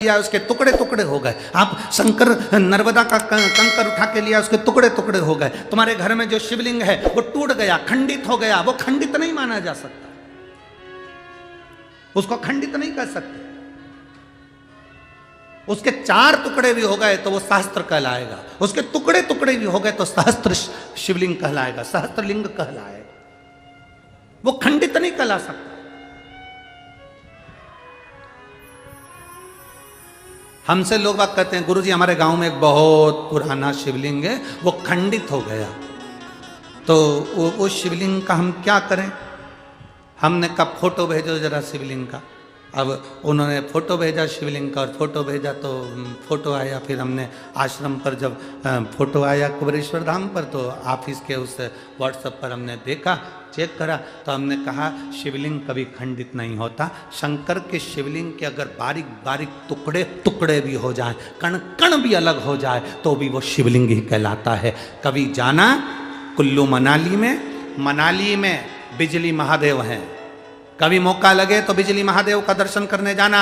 लिया उसके टुकड़े टुकड़े हो गए। आप शंकर नर्मदा का कंकर उठा के लिया उसके टुकड़े टुकड़े हो गए। तुम्हारे घर में जो शिवलिंग है वो टूट गया, खंडित हो गया। वो खंडित नहीं माना जा सकता, उसको खंडित नहीं कर सकते। उसके 4 टुकड़े भी हो गए तो वो सहस्त्र कहलाएगा, उसके टुकड़े टुकड़े भी हो गए तो सहस्त्र शिवलिंग कहलाएगा, सहस्त्रलिंग कहलाएगा। वो खंडित नहीं कहला सकता। हमसे लोग बात कहते हैं गुरुजी हमारे गांव में एक बहुत पुराना शिवलिंग है, वो खंडित हो गया, तो वो शिवलिंग का हम क्या करें। हमने कहा फोटो भेजो जरा शिवलिंग का। अब उन्होंने फोटो भेजा शिवलिंग का, और फोटो भेजा तो फोटो आया। फिर हमने आश्रम पर जब फोटो आया कुबेरेश्वर धाम पर, तो ऑफिस के उस व्हाट्सएप पर हमने देखा, चेक करा, तो हमने कहा शिवलिंग कभी खंडित नहीं होता। शंकर के शिवलिंग के अगर बारीक बारीक टुकड़े टुकड़े भी हो जाए, कण कण भी अलग हो जाए, तो भी वो शिवलिंग ही कहलाता है। कभी जाना कुल्लू मनाली में बिजली महादेव हैं, कभी मौका लगे तो बिजली महादेव का दर्शन करने जाना।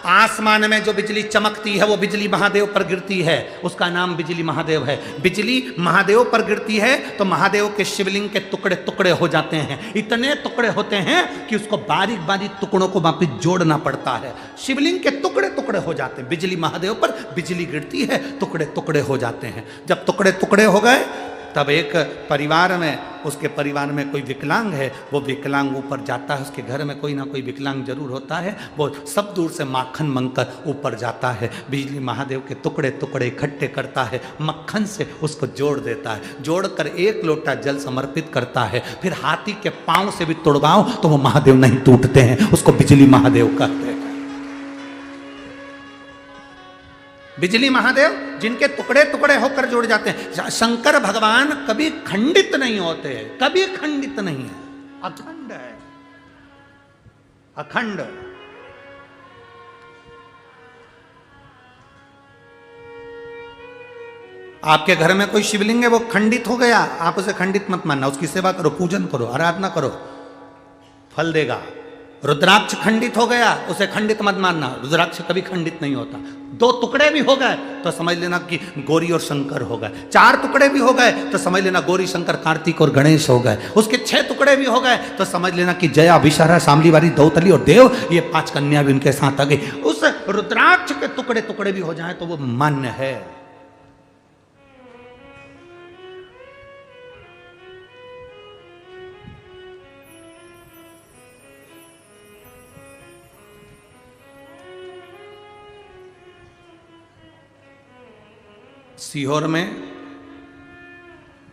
आसमान में जो बिजली चमकती है वो बिजली महादेव पर गिरती है, उसका नाम बिजली महादेव है। बिजली महादेव पर गिरती है तो महादेव के शिवलिंग के टुकड़े टुकड़े हो जाते हैं। इतने टुकड़े होते हैं कि उसको बारीक बारीक टुकड़ों को वापिस जोड़ना पड़ता है। शिवलिंग के टुकड़े टुकड़े हो जाते हैं। बिजली महादेव पर बिजली गिरती है, टुकड़े टुकड़े हो जाते हैं। जब टुकड़े टुकड़े हो गए तब एक परिवार में, उसके परिवार में कोई विकलांग है, वो विकलांग ऊपर जाता है। उसके घर में कोई ना कोई विकलांग जरूर होता है। वो सब दूर से माखन मंगकर ऊपर जाता है, बिजली महादेव के टुकड़े टुकड़े इकट्ठे करता है, मक्खन से उसको जोड़ देता है। जोड़कर 1 लोटा जल समर्पित करता है। फिर हाथी के पांव से भी तोड़वाओ तो वो महादेव नहीं टूटते हैं, उसको बिजली महादेव कहते हैं। बिजली महादेव जिनके टुकड़े टुकड़े होकर जुड़ जाते हैं। शंकर भगवान कभी खंडित नहीं होते, कभी खंडित नहीं है, अखंड है, अखंड। आपके घर में कोई शिवलिंग है, वो खंडित हो गया, आप उसे खंडित मत मानना। उसकी सेवा करो, पूजन करो, आराधना करो, फल देगा। रुद्राक्ष खंडित हो गया, उसे खंडित मत मानना, रुद्राक्ष कभी खंडित नहीं होता। 2 टुकड़े भी हो गए तो समझ लेना कि गौरी और शंकर हो गए। 4 टुकड़े भी हो गए तो समझ लेना गौरी शंकर कार्तिक और गणेश हो गए। उसके 6 टुकड़े भी हो गए तो समझ लेना कि जया विशारा शामलीवारी दौतली और देव, ये 5 कन्या भी उनके साथ आ गई। उस रुद्राक्ष के टुकड़े टुकड़े भी हो जाए तो वो मान्य है। सीहोर में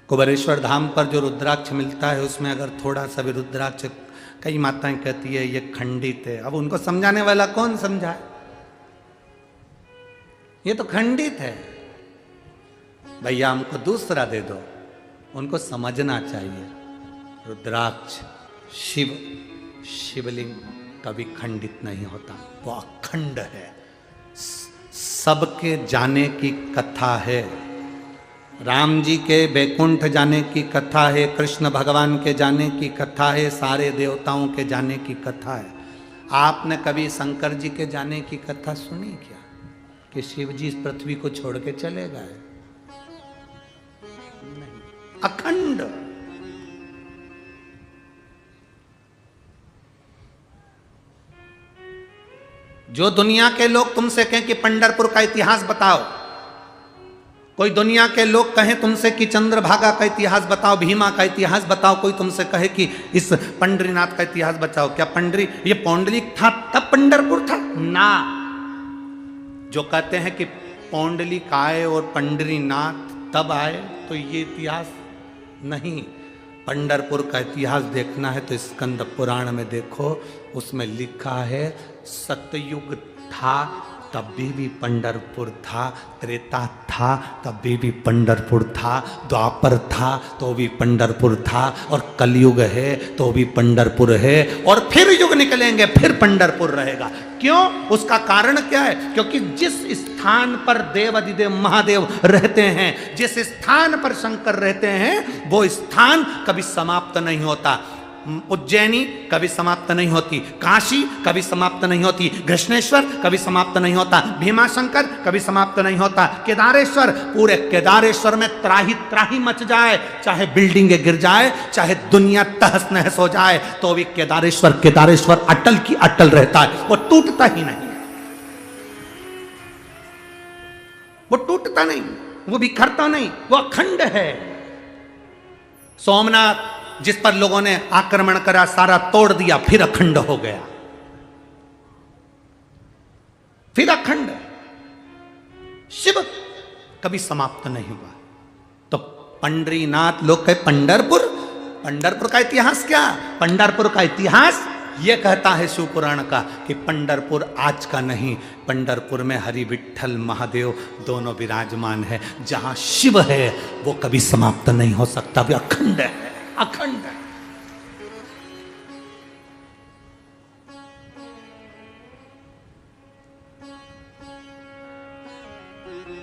कुबेरेश्वर धाम पर जो रुद्राक्ष मिलता है उसमें अगर थोड़ा सा भी रुद्राक्ष, कई माताएं कहती है ये खंडित है। अब उनको समझाने वाला कौन समझाए, ये तो खंडित है, भैया हमको दूसरा दे दो। उनको समझना चाहिए रुद्राक्ष शिवलिंग कभी खंडित नहीं होता, वो अखंड है। सबके जाने की कथा है। राम जी के बैकुंठ जाने की कथा है, कृष्ण भगवान के जाने की कथा है, सारे देवताओं के जाने की कथा है। आपने कभी शंकर जी के जाने की कथा सुनी क्या, कि शिव जी इस पृथ्वी को छोड़ के चले गए? नहीं, अखंड। जो दुनिया के लोग तुमसे कहें कि पंढरपुर का इतिहास बताओ, कोई दुनिया के लोग कहें तुमसे कि चंद्रभागा का इतिहास बताओ, भीमा का इतिहास बताओ, कोई तुमसे कहे कि इस पंडरीनाथ का इतिहास बताओ, क्या ये पौंडलिक था तब पंढरपुर था ना? जो कहते हैं कि पौंडलिक आए और पंडरीनाथ तब आए, तो ये इतिहास नहीं। पंढरपुर का इतिहास देखना है तो स्कंद पुराण में देखो, उसमें लिखा है सतयुग था तब भी पंढरपुर था, त्रेता था तब भी पंढरपुर था, द्वापर था तो भी पंढरपुर था, और कलयुग है तो भी पंढरपुर है, और फिर युग निकलेंगे फिर पंढरपुर रहेगा। क्यों? उसका कारण क्या है? क्योंकि जिस स्थान पर देवाधिदेव महादेव रहते हैं, जिस स्थान पर शंकर रहते हैं, वो स्थान कभी समाप्त नहीं होता। उज्जैनी कभी समाप्त नहीं होती, काशी कभी समाप्त नहीं होती, कृष्णेश्वर कभी समाप्त नहीं होता, भीमाशंकर कभी समाप्त नहीं होता, केदारेश्वर, पूरे केदारेश्वर में त्राही त्राही मच जाए, चाहे बिल्डिंगें गिर जाए, चाहे दुनिया तहस नहस हो जाए, तो भी केदारेश्वर केदारेश्वर अटल की अटल रहता है, वो टूटता ही नहीं, वो टूटता नहीं, वो बिखरता नहीं, वो अखंड है। सोमनाथ जिस पर लोगों ने आक्रमण करा, सारा तोड़ दिया, फिर अखंड हो गया, फिर अखंड। शिव कभी समाप्त नहीं हुआ। तो पंडरीनाथ, लोग कहे पंडरपुर, पंडरपुर का इतिहास क्या? पंडरपुर का इतिहास यह कहता है शिव पुराण का कि पंडरपुर आज का नहीं, पंडरपुर में हरि विठ्ठल महादेव दोनों विराजमान है। जहां शिव है वो कभी समाप्त नहीं हो सकता, वो अखंड है, अखंड है।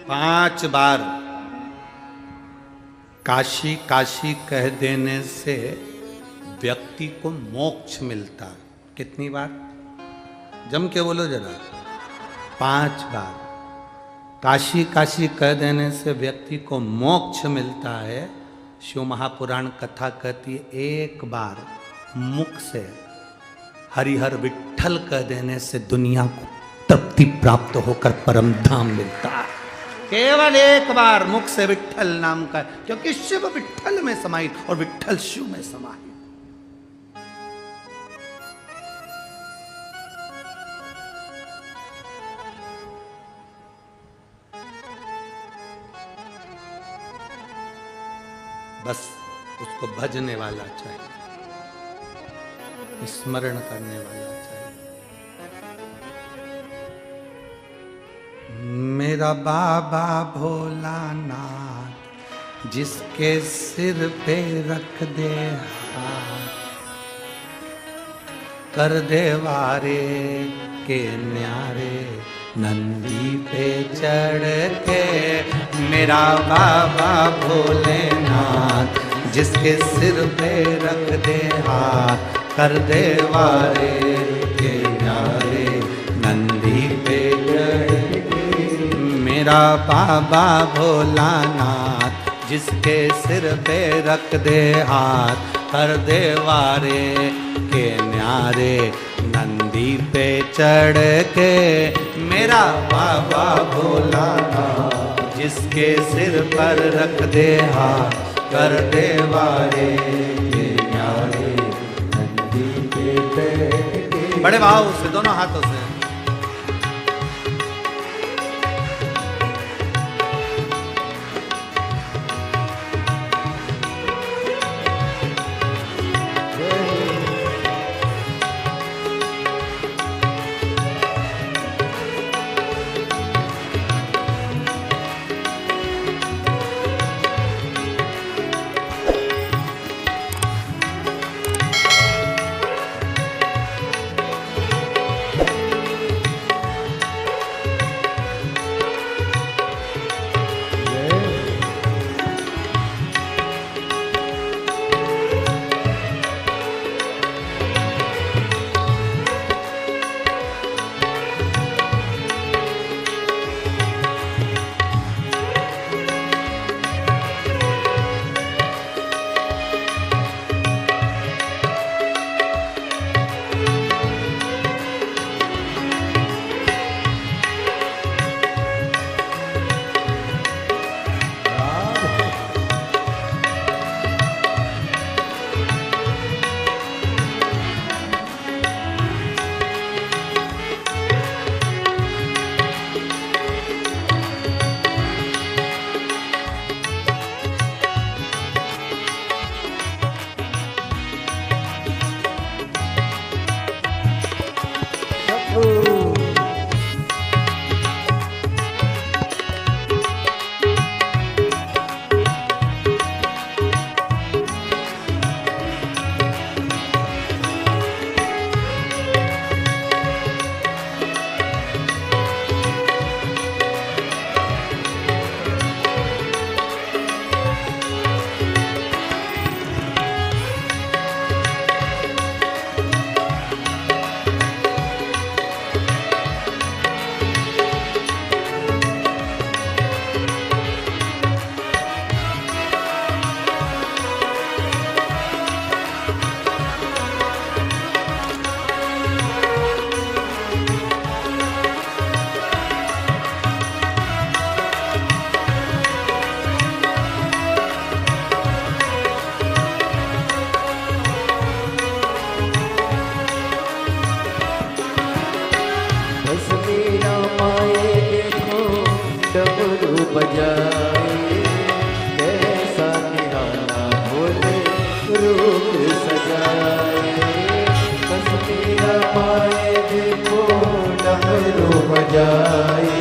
पांच बार काशी काशी कह देने से व्यक्ति को मोक्ष मिलता है। कितनी बार? जम के बोलो जरा। 5 बार काशी काशी कह देने से व्यक्ति को मोक्ष मिलता है। शिव महापुराण कथा कहती है 1 बार मुख से हरिहर विठ्ठल कह देने से दुनिया को तृप्ति प्राप्त होकर परम धाम मिलता है। केवल 1 बार मुख से विठ्ठल नाम का, क्योंकि शिव विठ्ठल में समाहित और विठ्ठल शिव में समाहित। बस उसको भजने वाला चाहिए, स्मरण करने वाला चाहिए। मेरा बाबा भोलानाथ जिसके सिर पे रख दे हाथ, कर दे वारे के न्यारे नंदी पे चढ़ के। मेरा बाबा भोलेनाथ जिसके सिर पे रख दे हाथ, कर दे वारे के न्यारे नंदी पे चढ़ के। मेरा बाबा भोलानाथ जिसके सिर पे रख दे हाथ, कर दे वारे के न्यारे नंदी पे चढ़ के। मेरा बाबा भोलानाथ जिसके सिर पर रख दे हाथ, कर दे वारे के न्यारे नंदी पे चढ़ के। बड़े भाव से दोनों हाथों से। बजाए, कैसा निराला भोले रूप सजाए। बस मेरा माए देखो डमरू बजाए,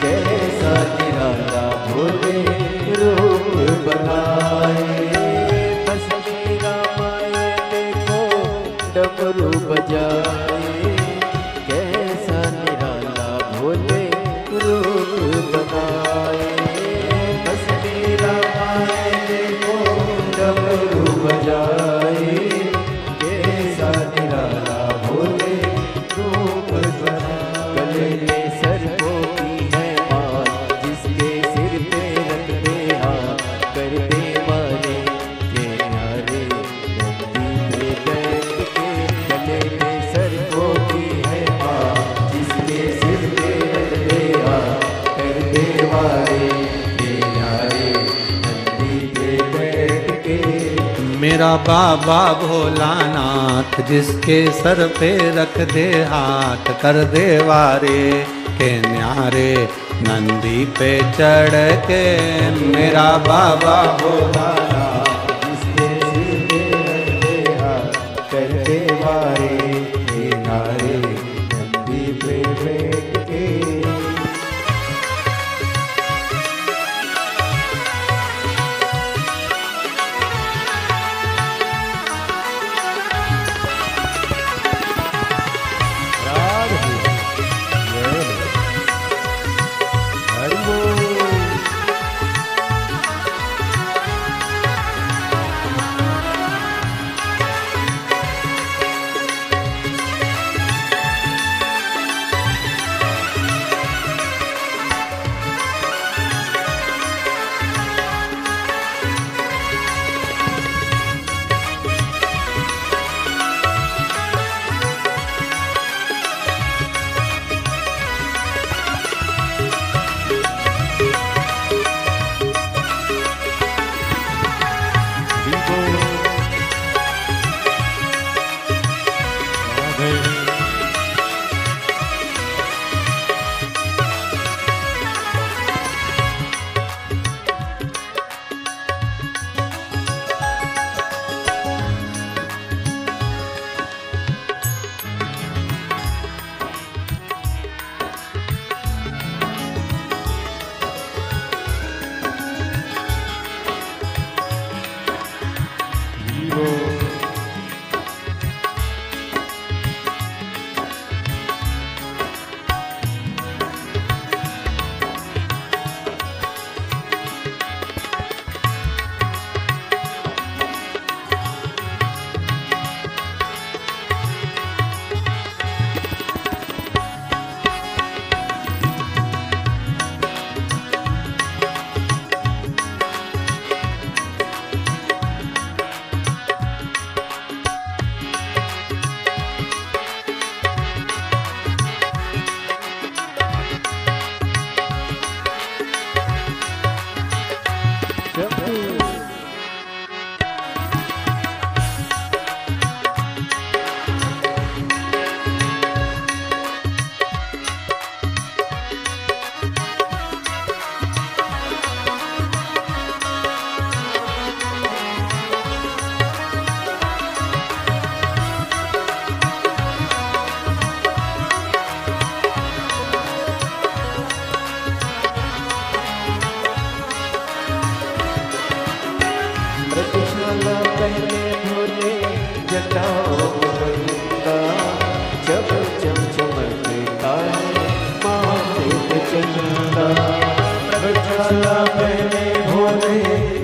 कैसा निराला भोले रूप बनाए। बस मेरा माए देखो डमरू बजाए, कैसा निराला भोले रूप बनाए। बस मेरा माए देखो डमरू बजाए, कैसा निराला भोले रूप बनाए। गले में सर्पों की है माल, जिसके सिर पे रखते हाथ, करते मारे के नारे नंदी पे बैठ के। गले में सर्पों की है माल, जिसके सिर पे रखते हाथ, करते मारे के नारे नंदी पे बैठ के। मेरा बाबा भोलानाथ जिसके सर पे रख दे हाथ, कर दे वारे के न्यारे नंदी पे चढ़ के। मेरा बाबा भोलानाथ जिसके सिर पे रख दे हाथ, करते वारे के नारे नंदी पे बैठ के।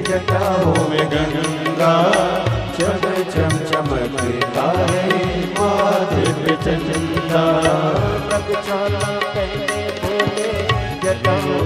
जटाओं में गंगा चम चम चमकता है माथे पे चंदा। प्रभु चला कहने बोले जटाओं